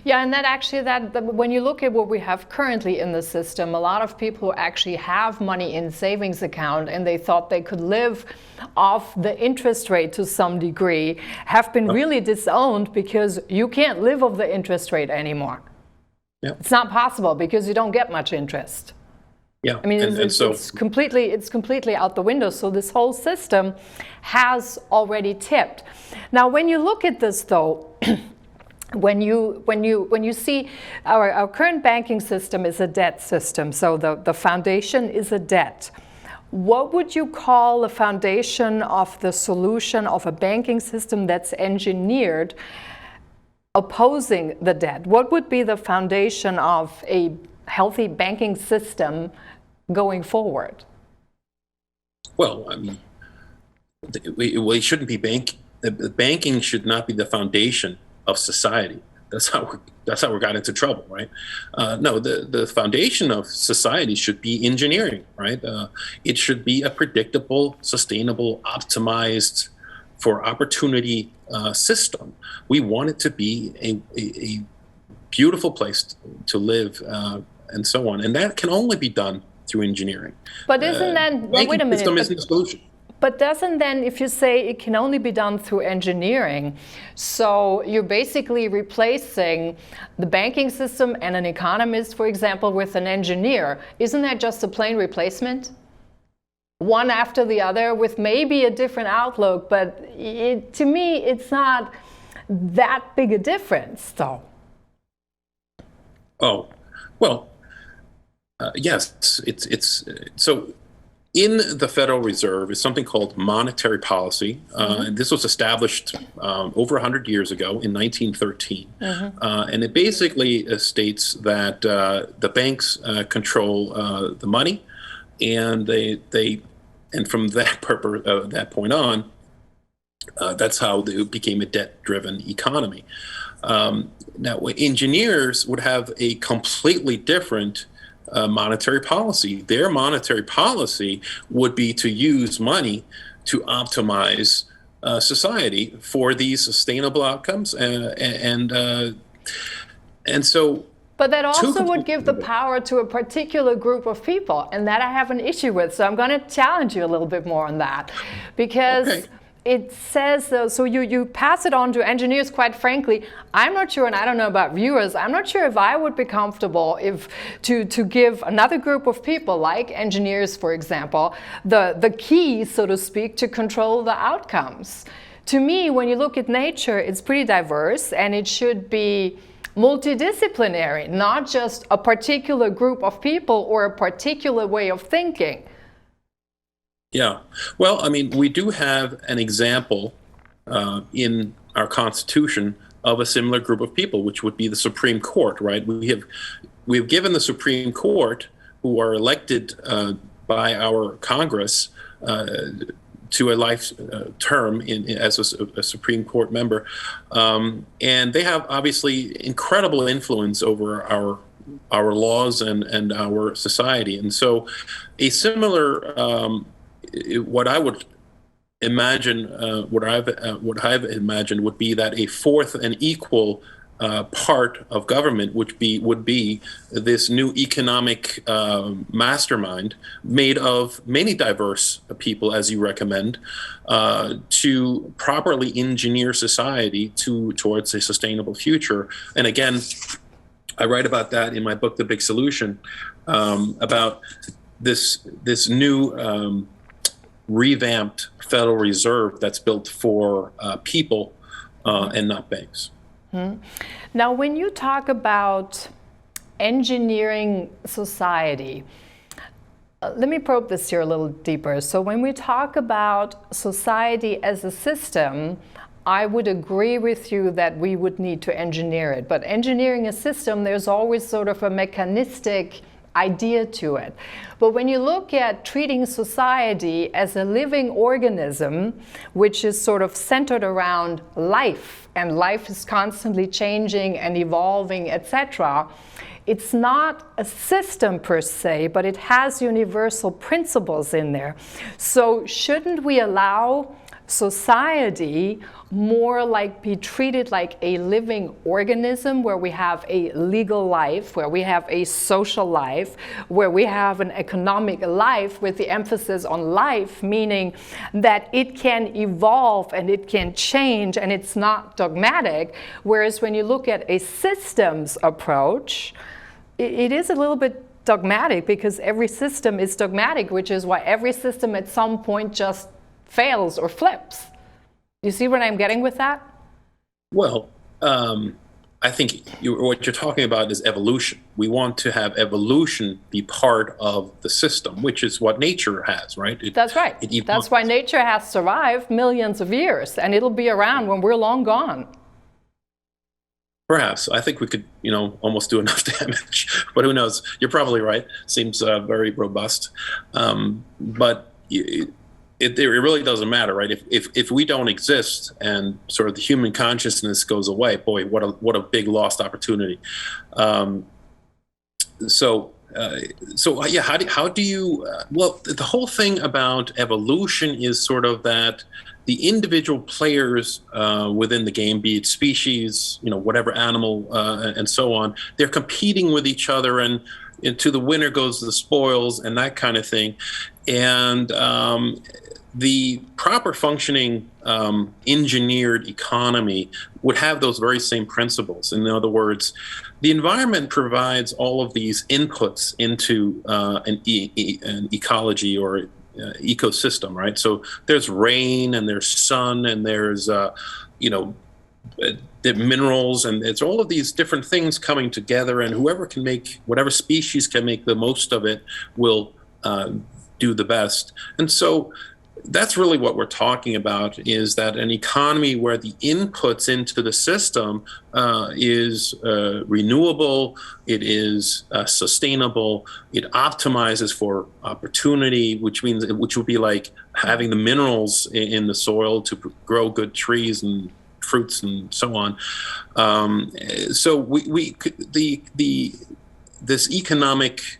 [SPEAKER 1] Yeah, and that actually, when you look at what we have currently in the system, a lot of people who actually have money in savings account and they thought they could live off the interest rate to some degree have been really disowned because you can't live off the interest rate anymore.
[SPEAKER 2] Yeah.
[SPEAKER 1] It's not possible because you don't get much interest.
[SPEAKER 2] Yeah,
[SPEAKER 1] I mean,
[SPEAKER 2] so
[SPEAKER 1] it's completely out the window. So this whole system has already tipped. Now, when you look at this, though, when you see our current banking system is a debt system, so the foundation is a debt. What would you call the foundation of the solution of a banking system that's engineered opposing the debt? What would be the foundation of a healthy banking system going forward?
[SPEAKER 2] Well, I mean, it shouldn't be banking should not be the foundation of society. That's how we got into trouble, right? No, the foundation of society should be engineering, right? It should be a predictable, sustainable, optimized for opportunity system. We want it to be a beautiful place to live and so on, and that can only be done through engineering.
[SPEAKER 1] But isn't that, well, wait a minute.
[SPEAKER 2] System isn't the solution.
[SPEAKER 1] But doesn't then, if you say it can only be done through engineering, so you're basically replacing the banking system and an economist, for example, with an engineer. Isn't that just a plain replacement? One after the other with maybe a different outlook, but to me, it's not that big a difference, though.
[SPEAKER 2] Oh, well, yes, it's so. In the Federal Reserve is something called monetary policy. And this was established over 100 years ago in 1913. And it basically states that the banks control the money, and and from that purpose, that point on, that's how it became a debt-driven economy. Now, engineers would have a completely different monetary policy. Their monetary policy would be to use money to optimize society for these sustainable outcomes, and so.
[SPEAKER 1] But that also would give the power to a particular group of people, and that I have an issue with. So I'm going to challenge you a little bit more on that, because. Okay. It says, so you pass it on to engineers. Quite frankly, I'm not sure, and I don't know about viewers, I'm not sure if I would be comfortable to give another group of people, like engineers, for example, the key, so to speak, to control the outcomes. To me, when you look at nature, it's pretty diverse, and it should be multidisciplinary, not just a particular group of people or a particular way of thinking.
[SPEAKER 2] Yeah. Well, I mean, we do have an example in our Constitution of a similar group of people, which would be the Supreme Court, right? We've given the Supreme Court, who are elected by our Congress to a life term as a Supreme Court member, and they have obviously incredible influence over our laws and our society. And so a similar what I would imagine, what I've imagined would be that a fourth and equal part of government would be this new economic mastermind made of many diverse people, as you recommend, to properly engineer society towards a sustainable future. And again, I write about that in my book, The Big Solution, about this new revamped Federal Reserve that's built for people and not banks.
[SPEAKER 1] Now, when you talk about engineering society, let me probe this here a little deeper. So when we talk about society as a system, I would agree with you that we would need to engineer it. But engineering a system, there's always sort of a mechanistic idea to it. But when you look at treating society as a living organism, which is sort of centered around life, and life is constantly changing and evolving, etc., it's not a system per se, but it has universal principles in there. So shouldn't we allow society more like be treated like a living organism, where we have a legal life, where we have a social life, where we have an economic life, with the emphasis on life, meaning that it can evolve and it can change and it's not dogmatic. Whereas when you look at a systems approach, it is a little bit dogmatic, because every system is dogmatic, which is why every system at some point just fails or flips. You see what I'm getting with that?
[SPEAKER 2] Well, I think what you're talking about is evolution. We want to have evolution be part of the system, which is what nature has, right?
[SPEAKER 1] That's right. That's why nature has survived millions of years, and it'll be around when we're long gone.
[SPEAKER 2] Perhaps. I think we could, almost do enough damage, but who knows? You're probably right. Seems very robust. But it really doesn't matter, right? If we don't exist and sort of the human consciousness goes away, boy, what a big lost opportunity. So yeah, how do you? Well, the whole thing about evolution is sort of that the individual players within the game, be it species, whatever animal, and so on, they're competing with each other, and to the winner goes the spoils and that kind of thing. And the proper functioning engineered economy would have those very same principles. In other words, the environment provides all of these inputs into an ecology or ecosystem, right? So there's rain and there's sun and there's the minerals, and it's all of these different things coming together, and whatever species can make the most of it will do the best. And so that's really what we're talking about, is that an economy where the inputs into the system is renewable, it is sustainable, it optimizes for opportunity, which would be like having the minerals in the soil to grow good trees and fruits and so on. So this economic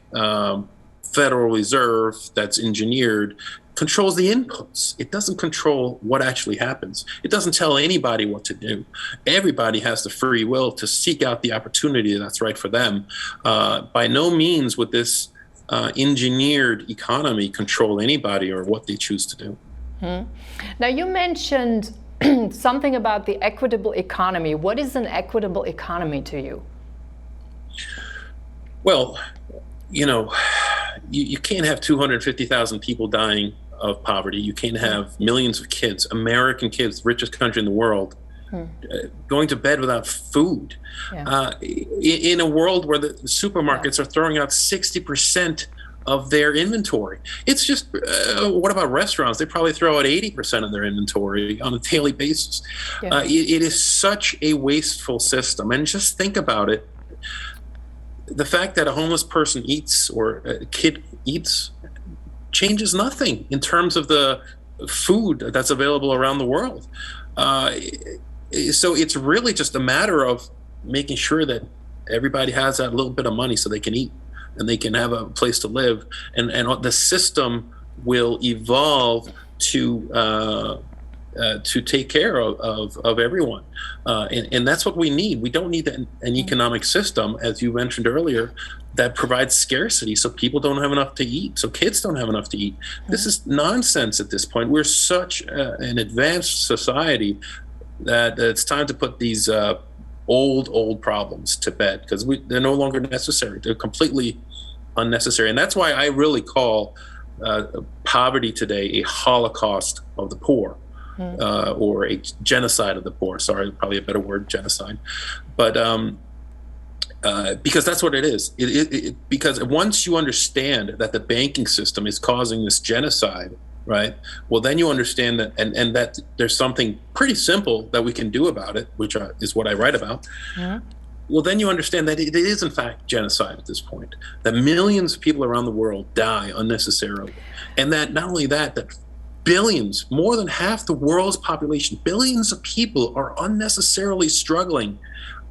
[SPEAKER 2] Federal Reserve that's engineered controls the inputs. It doesn't control what actually happens. It doesn't tell anybody what to do. Everybody has the free will to seek out the opportunity that's right for them. By no means would this engineered economy control anybody or what they choose to do.
[SPEAKER 1] Now, you mentioned something about the equitable economy. What is an equitable economy to you?
[SPEAKER 2] Well, you can't have 250,000 people dying of poverty. You can't have millions of kids, American kids, richest country in the world, going to bed without food. Yeah. In a world where the supermarkets are throwing out 60% of their inventory. It's just, what about restaurants? They probably throw out 80% of their inventory on a daily basis. Yeah. It is such a wasteful system. And just think about it. The fact that a homeless person eats or a kid eats changes nothing in terms of the food that's available around the world. So it's really just a matter of making sure that everybody has that little bit of money so they can eat and they can have a place to live. And the system will evolve to take care of everyone. And that's what we need. We don't need an economic system, as you mentioned earlier, that provides scarcity so people don't have enough to eat, so kids don't have enough to eat. This is nonsense at this point. We're such an advanced society that it's time to put these old problems to bed, because they're no longer necessary. They're completely unnecessary. And that's why I really call poverty today a holocaust of the poor. Or a genocide of the poor. Sorry, probably a better word, genocide. But because that's what it is. Because once you understand that the banking system is causing this genocide, right? Well, then you understand that, and that there's something pretty simple that we can do about it, which is what I write about. Yeah. Well, then you understand that it is, in fact, genocide at this point. That millions of people around the world die unnecessarily. And that not only that billions, more than half the world's population, billions of people are unnecessarily struggling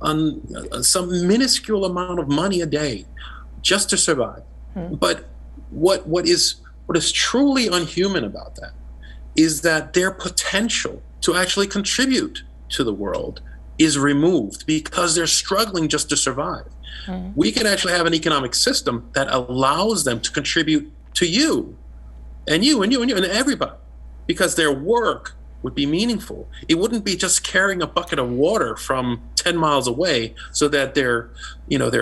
[SPEAKER 2] on some minuscule amount of money a day just to survive. But what is truly unhuman about that is that their potential to actually contribute to the world is removed because they're struggling just to survive. We can actually have an economic system that allows them to contribute to you and you and you and you and everybody, because their work would be meaningful. It wouldn't be just carrying a bucket of water from 10 miles away so that their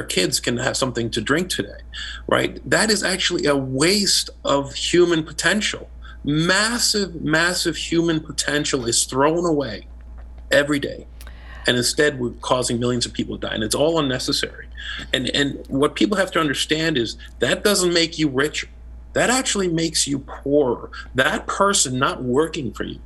[SPEAKER 2] kids can have something to drink today, right? That is actually a waste of human potential. Massive human potential is thrown away every day. And instead, we're causing millions of people to die, and it's all unnecessary. And what people have to understand is that doesn't make you richer. That actually makes you poorer. That person not working for you,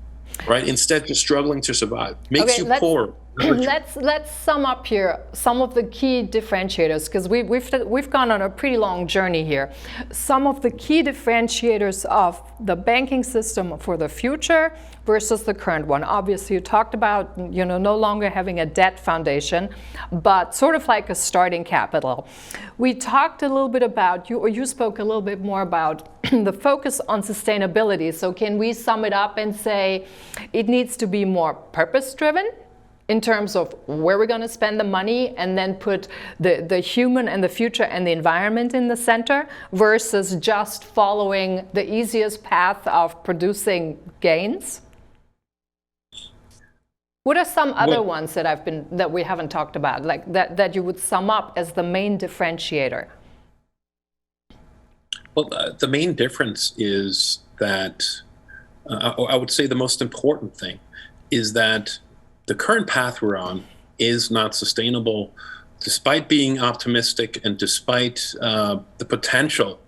[SPEAKER 2] right? Instead, just struggling to survive, makes you poorer.
[SPEAKER 1] Let's sum up here some of the key differentiators, because we've gone on a pretty long journey here. Some of the key differentiators of the banking system for the future versus the current one. Obviously, you talked about no longer having a debt foundation, but sort of like a starting capital. We talked a little bit about you spoke a little bit more about the focus on sustainability. So can we sum it up and say it needs to be more purpose-driven in terms of where we're going to spend the money, and then put the human and the future and the environment in the center, versus just following the easiest path of producing gains? What are some other ones that we haven't talked about, like that you would sum up as the main differentiator?
[SPEAKER 2] Well, the main difference is that I would say the most important thing is that the current path we're on is not sustainable, despite being optimistic and despite the potential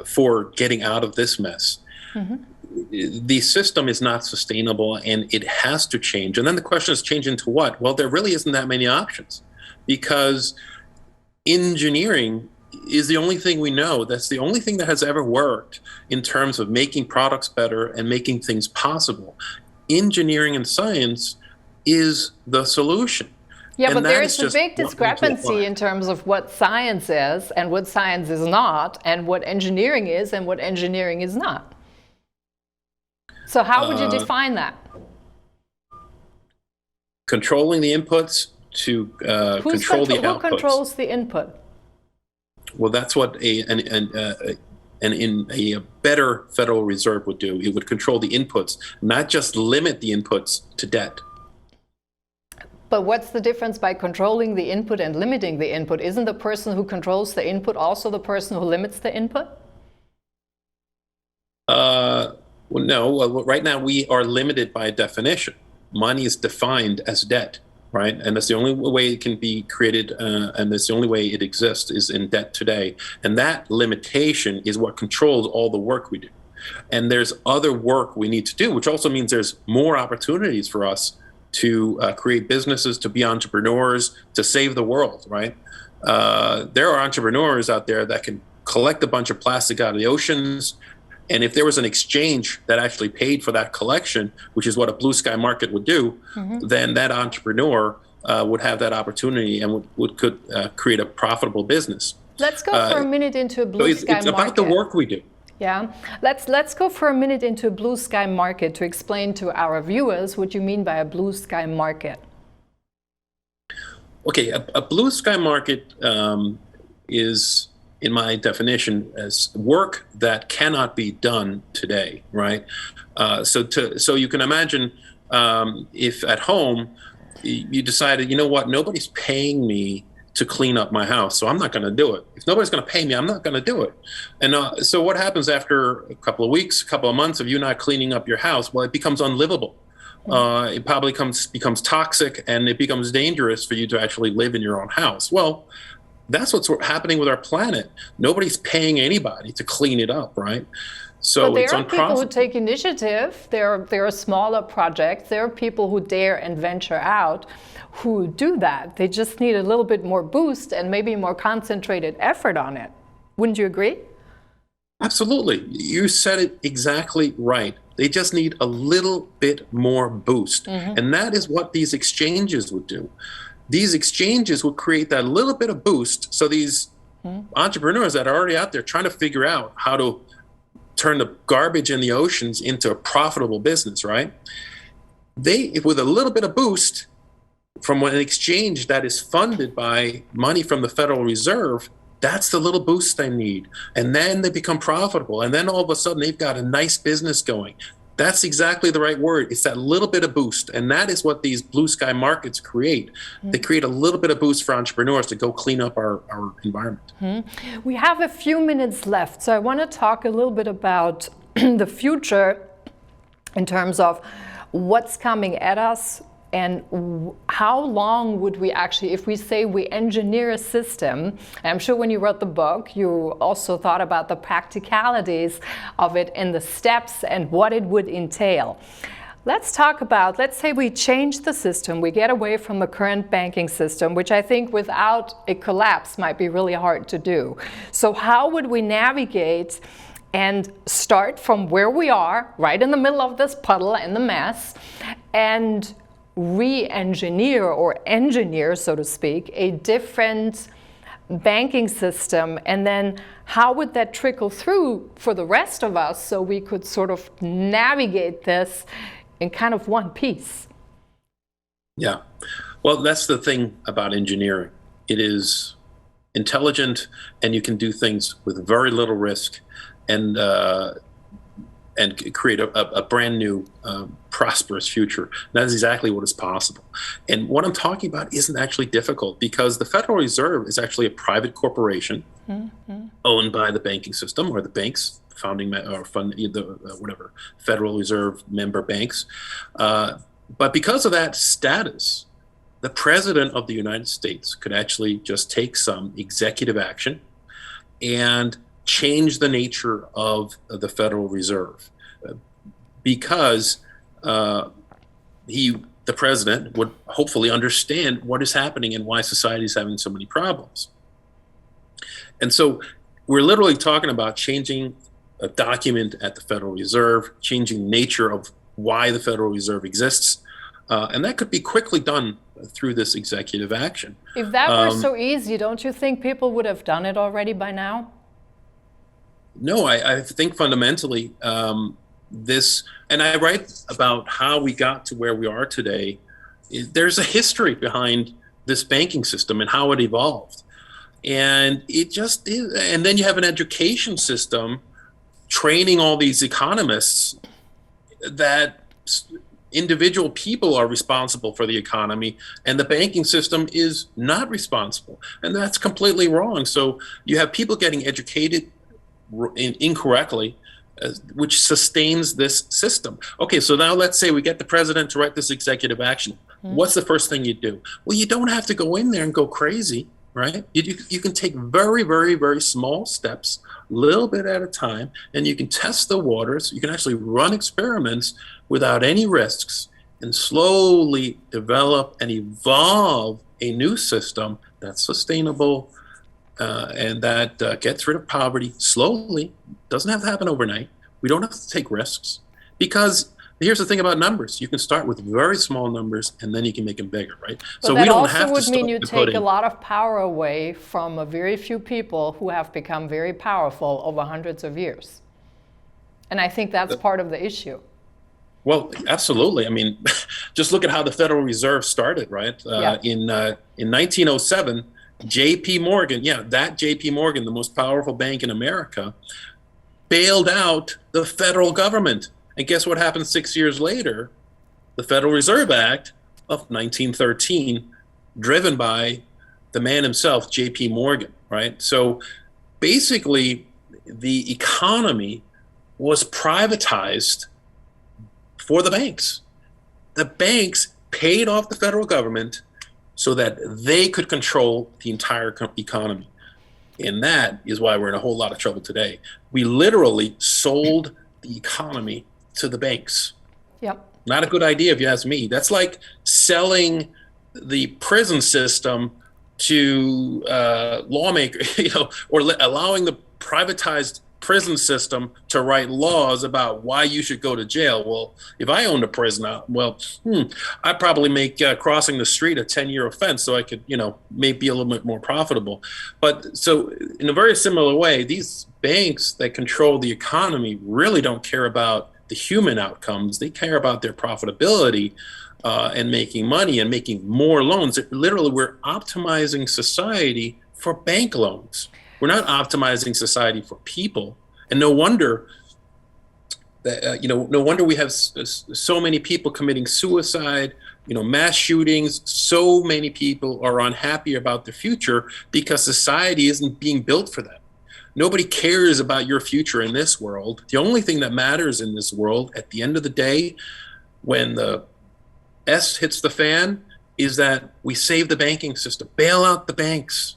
[SPEAKER 2] for getting out of this mess. The system is not sustainable, and it has to change. And then the question is, change into what? Well, there really isn't that many options, because engineering is the only thing we know. That's the only thing that has ever worked in terms of making products better and making things possible. Engineering and science is the solution.
[SPEAKER 1] Yeah, but there is a big discrepancy in terms of what science is and what science is not, and what engineering is and what engineering is not. So how would you define that?
[SPEAKER 2] Controlling the inputs to control the outputs.
[SPEAKER 1] Who controls the input?
[SPEAKER 2] Well, that's what a better Federal Reserve would do. It would control the inputs, not just limit the inputs to debt.
[SPEAKER 1] But what's the difference by controlling the input and limiting the input? Isn't the person who controls the input also the person who limits the input?
[SPEAKER 2] Well, no. Well, right now we are limited by definition. Money is defined as debt, right? And that's the only way it can be created, and that's the only way it exists is in debt today. And that limitation is what controls all the work we do. And there's other work we need to do, which also means there's more opportunities for us to create businesses, to be entrepreneurs, to save the world, right? There are entrepreneurs out there that can collect a bunch of plastic out of the oceans, and if there was an exchange that actually paid for that collection, which is what a blue sky market would do, then that entrepreneur would have that opportunity and could create a profitable business.
[SPEAKER 1] Let's go for a minute into a blue sky market.
[SPEAKER 2] It's about the work we do.
[SPEAKER 1] Yeah, let's go for a minute into a blue sky market to explain to our viewers what you mean by a blue sky market. Okay,
[SPEAKER 2] a blue sky market is, in my definition, as work that cannot be done today, right? So you can imagine if at home you decided, you know what, nobody's paying me to clean up my house, so I'm not going to do it. If nobody's going to pay me, I'm not going to do it. And so what happens after a couple of weeks, a couple of months of you not cleaning up your house? Well, it becomes unlivable. It probably becomes toxic, and it becomes dangerous for you to actually live in your own house. Well, that's what's happening with our planet. Nobody's paying anybody to clean it up, right? So
[SPEAKER 1] but there are people who take initiative. There are smaller projects. There are people who dare and venture out who do that. They just need a little bit more boost and maybe more concentrated effort on it. Wouldn't you agree?
[SPEAKER 2] Absolutely. You said it exactly right. They just need a little bit more boost. And that is what these exchanges would do. These exchanges would create that little bit of boost. So these entrepreneurs that are already out there trying to figure out how to turn the garbage in the oceans into a profitable business, right? They, with a little bit of boost from an exchange that is funded by money from the Federal Reserve, that's the little boost they need. And then they become profitable. And then all of a sudden they've got a nice business going. That's exactly the right word. It's that little bit of boost. And that is what these blue sky markets create. Mm-hmm. They create a little bit of boost for entrepreneurs to go clean up our environment.
[SPEAKER 1] Mm-hmm. We have a few minutes left. So I want to talk a little bit about the future in terms of what's coming at us. And how long would we actually, if we say we engineer a system, and I'm sure when you wrote the book, you also thought about the practicalities of it and the steps and what it would entail. Let's talk about, let's say we change the system, we get away from the current banking system, which I think without a collapse might be really hard to do. So how would we navigate and start from where we are, right in the middle of this puddle and the mess, and re-engineer or engineer, so to speak, a different banking system? And then how would that trickle through for the rest of us so we could sort of navigate this in kind of one piece?
[SPEAKER 2] Yeah, well, that's the thing about engineering. It is intelligent, and you can do things with very little risk and create a brand new prosperous future. That is exactly what is possible. And what I'm talking about isn't actually difficult, because the Federal Reserve is actually a private corporation owned by the banking system, or the banks, founding or fund whatever Federal Reserve member banks. But because of that status, the President of the United States could actually just take some executive action and change the nature of the Federal Reserve, because the president would hopefully understand what is happening and why society is having so many problems. And so we're literally talking about changing a document at the Federal Reserve, changing the nature of why the Federal Reserve exists. And that could be quickly done through this executive action.
[SPEAKER 1] If that were so easy, don't you think people would have done it already by now?
[SPEAKER 2] No, I think fundamentally this, and I write about how we got to where we are today. There's a history behind this banking system and how it evolved. And it just is. And then you have an education system training all these economists that individual people are responsible for the economy, and the banking system is not responsible. And that's completely wrong. So you have people getting educated incorrectly, which sustains this system. Okay, so now let's say we get the president to write this executive action. What's the first thing you do? Well, you don't have to go in there and go crazy, right? You can take very, very, very small steps, a little bit at a time, and you can test the waters. You can actually run experiments without any risks and slowly develop and evolve a new system that's sustainable, and that gets rid of poverty slowly. Doesn't have to happen overnight. We don't have to take risks, because here's the thing about numbers. You can start with very small numbers, and then you can make them bigger, right?
[SPEAKER 1] But so we don't have to. That also would mean you take a lot of power away from a very few people who have become very powerful over hundreds of years. And I think that's part of the issue.
[SPEAKER 2] Well, absolutely. I mean, just look at how the Federal Reserve started, right? In 1907, J.P. Morgan, J.P. Morgan, the most powerful bank in America, bailed out the federal government. And guess what happened 6 years later? The Federal Reserve Act of 1913, driven by the man himself, J.P. Morgan, right? So basically, the economy was privatized for the banks. The banks paid off the federal government so that they could control the entire economy. And that is why we're in a whole lot of trouble today. We literally sold the economy to the banks.
[SPEAKER 1] Yep.
[SPEAKER 2] Not a good idea if you ask me. That's like selling the prison system to lawmakers, or allowing the privatized prison system to write laws about why you should go to jail. Well, if I owned a prison, I'd probably make crossing the street a 10-year offense, so I could, maybe be a little bit more profitable. But so in a very similar way, these banks that control the economy really don't care about the human outcomes. They care about their profitability and making money and making more loans. Literally, we're optimizing society for bank loans. We're not optimizing society for people, and no wonder that no wonder we have so many people committing suicide, mass shootings. So many people are unhappy about their future because society isn't being built for them. Nobody cares about your future in this world. The only thing that matters in this world, at the end of the day, when the S hits the fan, is that we save the banking system, bail out the banks.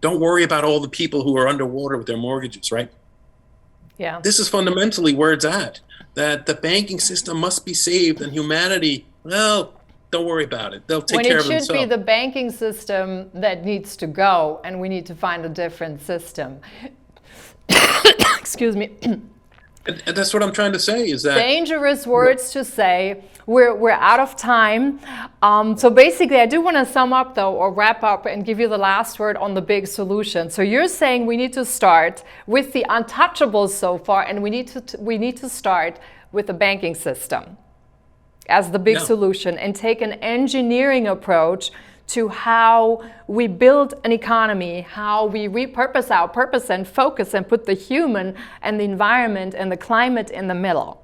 [SPEAKER 2] Don't worry about all the people who are underwater with their mortgages, right?
[SPEAKER 1] Yeah.
[SPEAKER 2] This is fundamentally where it's at, that the banking system must be saved, and humanity, well, don't worry about it. They'll take care of themselves.
[SPEAKER 1] When it should be the banking system that needs to go, and we need to find a different system. Excuse me.
[SPEAKER 2] And that's what I'm trying to say, is that...
[SPEAKER 1] Dangerous words to say. We're out of time. So basically, I do want to sum up, though, or wrap up and give you the last word on the big solution. So you're saying we need to start with the untouchables so far, and we need to start with the banking system as the big solution, and take an engineering approach to how we build an economy, how we repurpose our purpose and focus and put the human and the environment and the climate in the middle.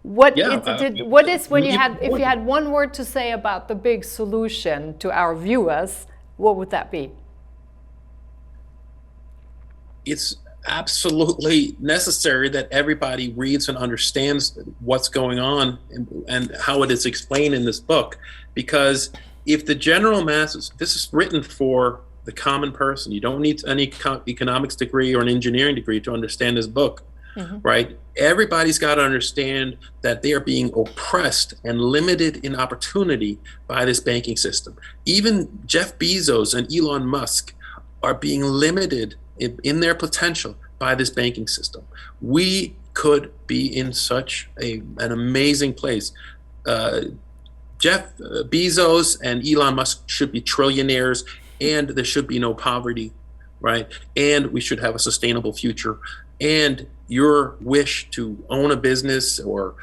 [SPEAKER 1] If you had one word to say about the big solution to our viewers, what would that be?
[SPEAKER 2] It's absolutely necessary that everybody reads and understands what's going on and how it is explained in this book, because if the general masses, this is written for the common person. You don't need any economics degree or an engineering degree to understand this book, right? Everybody's got to understand that they are being oppressed and limited in opportunity by this banking system. Even Jeff Bezos and Elon Musk are being limited in their potential by this banking system. We could be in such an amazing place. Jeff Bezos and Elon Musk should be trillionaires, and there should be no poverty, right? And we should have a sustainable future. And your wish to own a business, or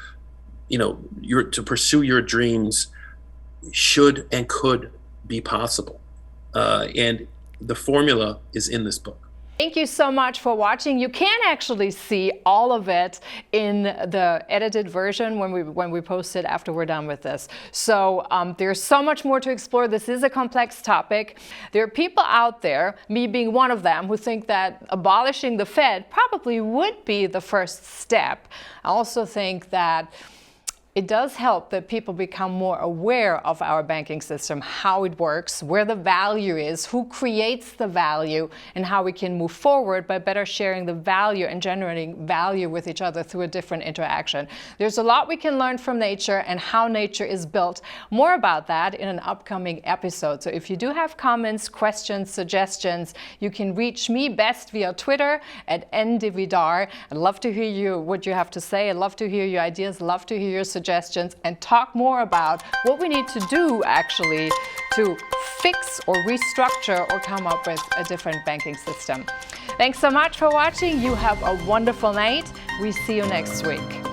[SPEAKER 2] to pursue your dreams, should and could be possible. And the formula is in this book.
[SPEAKER 1] Thank you so much for watching. You can actually see all of it in the edited version when we post it after we're done with this. So there's so much more to explore. This is a complex topic. There are people out there, me being one of them, who think that abolishing the Fed probably would be the first step. I also think that it does help that people become more aware of our banking system, how it works, where the value is, who creates the value, and how we can move forward by better sharing the value and generating value with each other through a different interaction. There's a lot we can learn from nature and how nature is built. More about that in an upcoming episode. So if you do have comments, questions, suggestions, you can reach me best via Twitter at @DeVidar. I'd love to hear what you have to say. I'd love to hear your ideas, love to hear your suggestions, and talk more about what we need to do actually to fix or restructure or come up with a different banking system. Thanks so much for watching. You have a wonderful night. We see you next week.